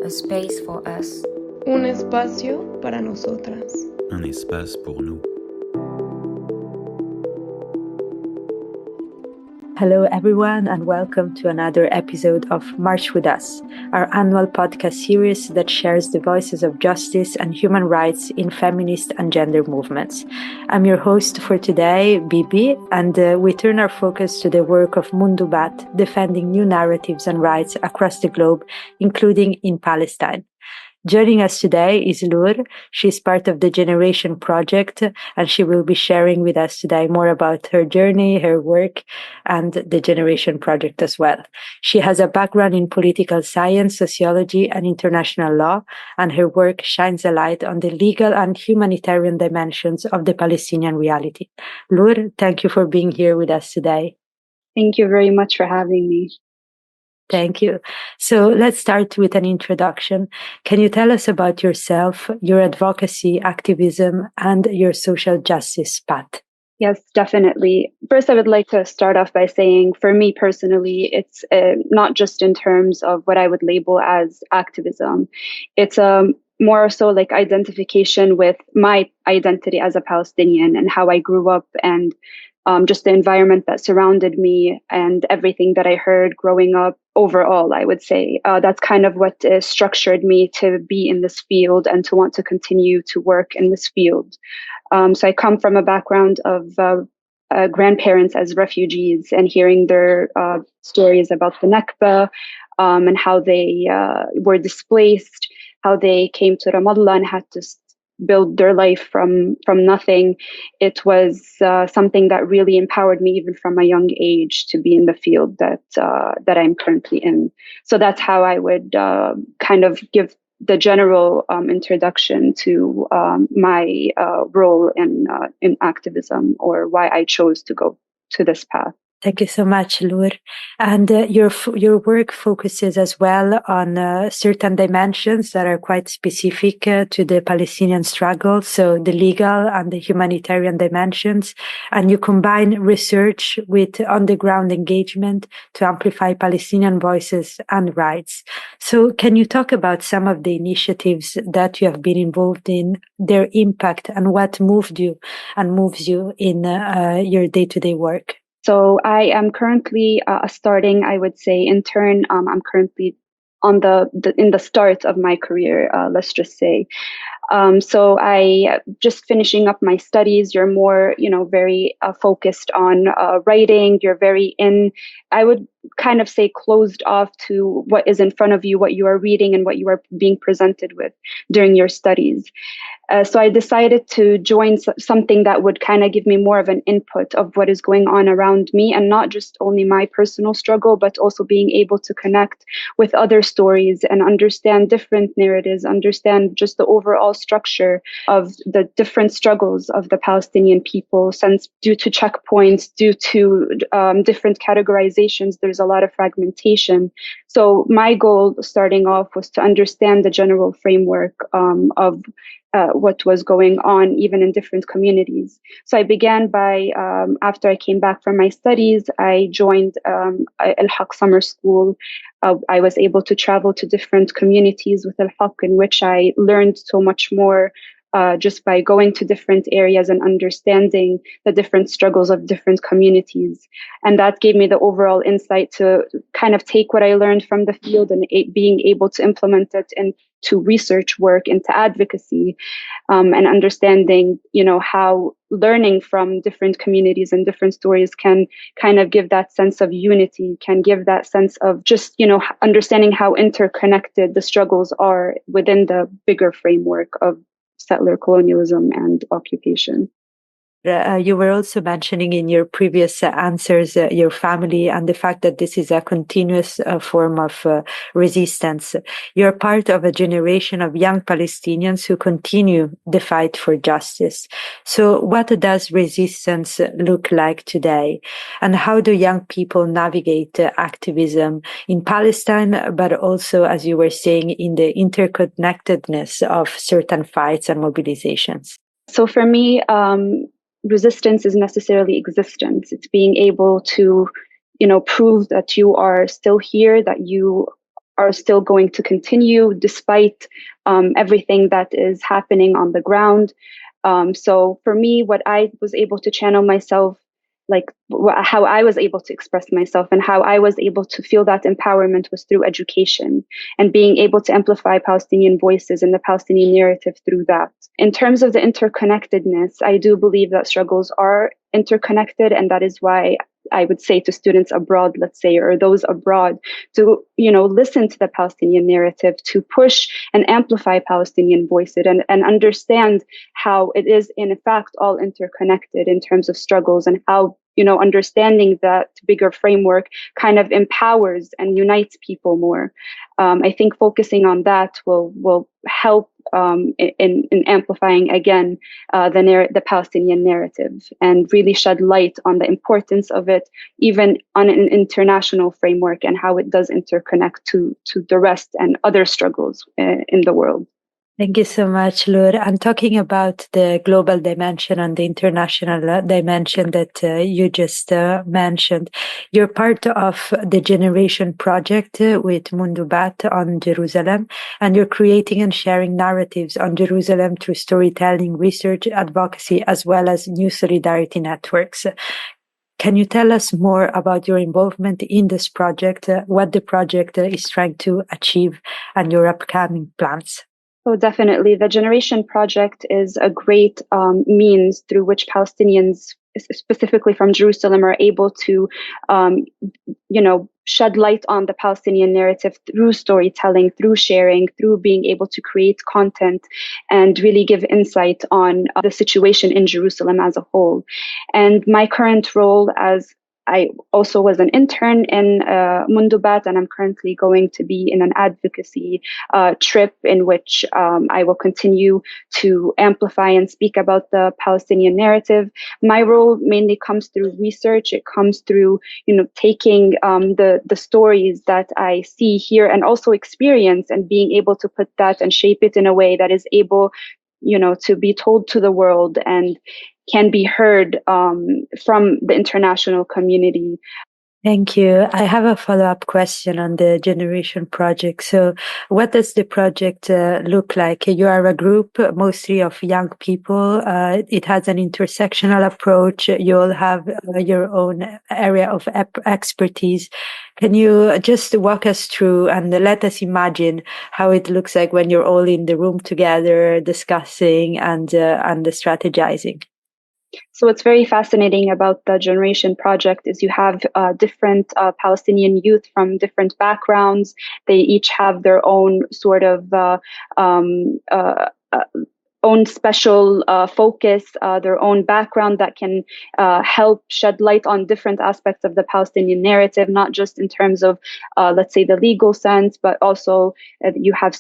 A space for us. Un espacio para nosotras. Un espace pour nous. Hello, everyone, and welcome to another episode of March With Us, our annual podcast series that shares the voices of justice and human rights in feminist and gender movements. I'm your host for today, Bibi, and we turn our focus to the work of Mundubat, defending new narratives and rights across the globe, including in Palestine. Joining us today is Loor. She's part of the GENARRATION project, and she will be sharing with us today more about her journey, her work, and the GENARRATION project as well. She has a background in political science, sociology, and international law, and her work shines a light on the legal and humanitarian dimensions of the Palestinian reality. Loor, thank you for being here with us today. Thank you very much for having me. Thank you. So let's start with an introduction. Can you tell us about yourself, your advocacy, activism, and your social justice path? Yes, definitely. First, I would like to start off by saying, for me personally, it's not just in terms of what I would label as activism. It's more so like identification with my identity as a Palestinian and how I grew up and just the environment that surrounded me and everything that I heard growing up. Overall, I would say that's kind of what structured me to be in this field and to want to continue to work in this field. So I come from a background of grandparents as refugees and hearing their stories about the Nakba and how they were displaced, how they came to Ramallah and had to build their life from nothing. It was something that really empowered me even from a young age to be in the field that I'm currently in. So that's how I would kind of give the general introduction to my role in activism, or why I chose to go to this path. Thank you so much, Loor. And your work focuses as well on certain dimensions that are quite specific to the Palestinian struggle, so the legal and the humanitarian dimensions. And you combine research with on-the-ground engagement to amplify Palestinian voices and rights. So can you talk about some of the initiatives that you have been involved in, their impact, and what moved you and moves you in your day-to-day work? So I am currently a starting, I would say, intern. I'm currently on in the start of my career, let's just say. So I just finishing up my studies. You're more, very focused on writing. You're very I would kind of say closed off to what is in front of you, what you are reading and what you are being presented with during your studies. So I decided to join something that would kind of give me more of an input of what is going on around me, and not just only my personal struggle, but also being able to connect with other stories and understand different narratives, understand just the overall structure of the different struggles of the Palestinian people, since due to checkpoints, due to different categorizations, there's a lot of fragmentation. So my goal starting off was to understand the general framework of what was going on even in different communities. So I began by, after I came back from my studies, I joined Al-Haq Summer School. I was able to travel to different communities with Al-Haq, in which I learned so much more just by going to different areas and understanding the different struggles of different communities. And that gave me the overall insight to kind of take what I learned from the field and being able to implement it into research work, into advocacy, and understanding, how learning from different communities and different stories can kind of give that sense of unity, can give that sense of just, understanding how interconnected the struggles are within the bigger framework of settler colonialism and occupation. You were also mentioning in your previous answers your family and the fact that this is a continuous form of resistance. You're part of a generation of young Palestinians who continue the fight for justice. So what does resistance look like today? And how do young people navigate activism in Palestine, but also, as you were saying, in the interconnectedness of certain fights and mobilizations? So for me, resistance is necessarily existence. It's being able to, prove that you are still here, that you are still going to continue despite everything that is happening on the ground. So for me, what I was able to channel myself, like how I was able to express myself and how I was able to feel that empowerment was through education and being able to amplify Palestinian voices and the Palestinian narrative through that. In terms of the interconnectedness, I do believe that struggles are interconnected, and that is why I would say to students abroad, let's say, or those abroad, to listen to the Palestinian narrative, to push and amplify Palestinian voices, and understand how it is in fact all interconnected in terms of struggles, and how understanding that bigger framework kind of empowers and unites people more. I think focusing on that will help in amplifying again the Palestinian narrative, and really shed light on the importance of it, even on an international framework, and how it does interconnect to the rest and other struggles in the world. Thank you so much, Loor. And talking about the global dimension and the international dimension that you just mentioned, you're part of the Generation project with Mundubat on Jerusalem, and you're creating and sharing narratives on Jerusalem through storytelling, research, advocacy, as well as new solidarity networks. Can you tell us more about your involvement in this project, what the project is trying to achieve, and your upcoming plans? Oh, definitely. The Generation Project is a great means through which Palestinians, specifically from Jerusalem, are able to, shed light on the Palestinian narrative through storytelling, through sharing, through being able to create content and really give insight on the situation in Jerusalem as a whole. And my current role, as I also was an intern in Mundubat, and I'm currently going to be in an advocacy trip in which I will continue to amplify and speak about the Palestinian narrative. My role mainly comes through research. It comes through, taking the stories that I see here and also experience, and being able to put that and shape it in a way that is able, to be told to the world and can be heard from the international community. Thank you. I have a follow-up question on the Generation project. So what does the project look like? You are a group mostly of young people. It has an intersectional approach. You all have your own area of expertise. Can you just walk us through and let us imagine how it looks like when you're all in the room together discussing and strategizing? So what's very fascinating about the Generation Project is you have different Palestinian youth from different backgrounds. They each have their own sort of own special focus, their own background that can help shed light on different aspects of the Palestinian narrative, not just in terms of, let's say, the legal sense, but also you have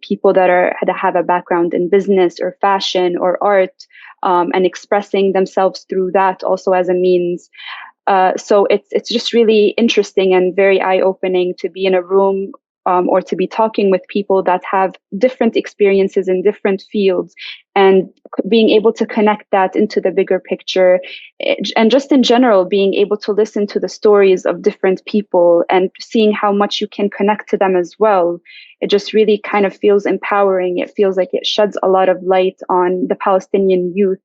people that have a background in business or fashion or art, and expressing themselves through that also as a means. So it's just really interesting and very eye-opening to be in a room or to be talking with people that have different experiences in different fields, and being able to connect that into the bigger picture, and just in general being able to listen to the stories of different people and seeing how much you can connect to them as well. It just really kind of feels empowering. It feels like it sheds a lot of light on the Palestinian youth.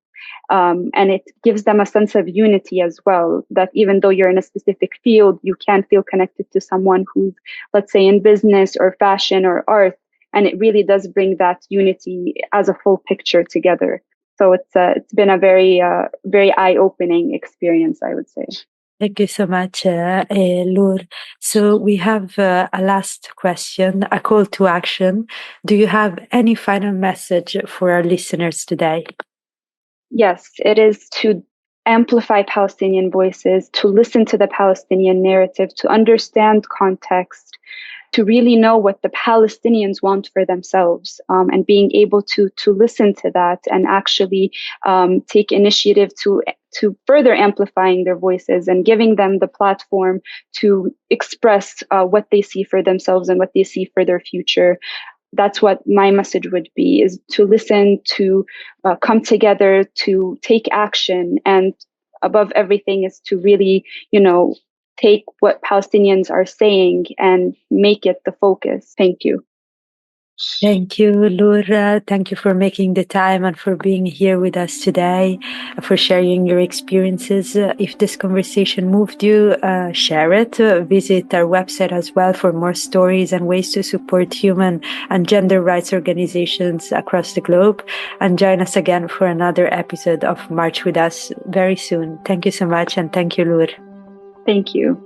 And it gives them a sense of unity as well, that even though you're in a specific field, you can feel connected to someone who's, let's say, in business or fashion or art. And it really does bring that unity as a full picture together. So it's been a very eye-opening experience, I would say. Thank you so much, Loor. So we have a last question, a call to action. Do you have any final message for our listeners today? Yes, it is to amplify Palestinian voices, to listen to the Palestinian narrative, to understand context, to really know what the Palestinians want for themselves, and being able to listen to that and actually take initiative to further amplifying their voices and giving them the platform to express what they see for themselves and what they see for their future. That's what my message would be, is to listen, to come together, to take action, and above everything is to really, take what Palestinians are saying and make it the focus. Thank you. Thank you, Loor. Thank you for making the time and for being here with us today, for sharing your experiences. If this conversation moved you, share it. Visit our website as well for more stories and ways to support human and gender rights organizations across the globe. And join us again for another episode of March with Us very soon. Thank you so much, and thank you, Loor. Thank you.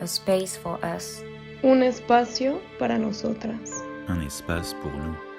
A space for us. Un espacio para nosotras. Un espace pour nous.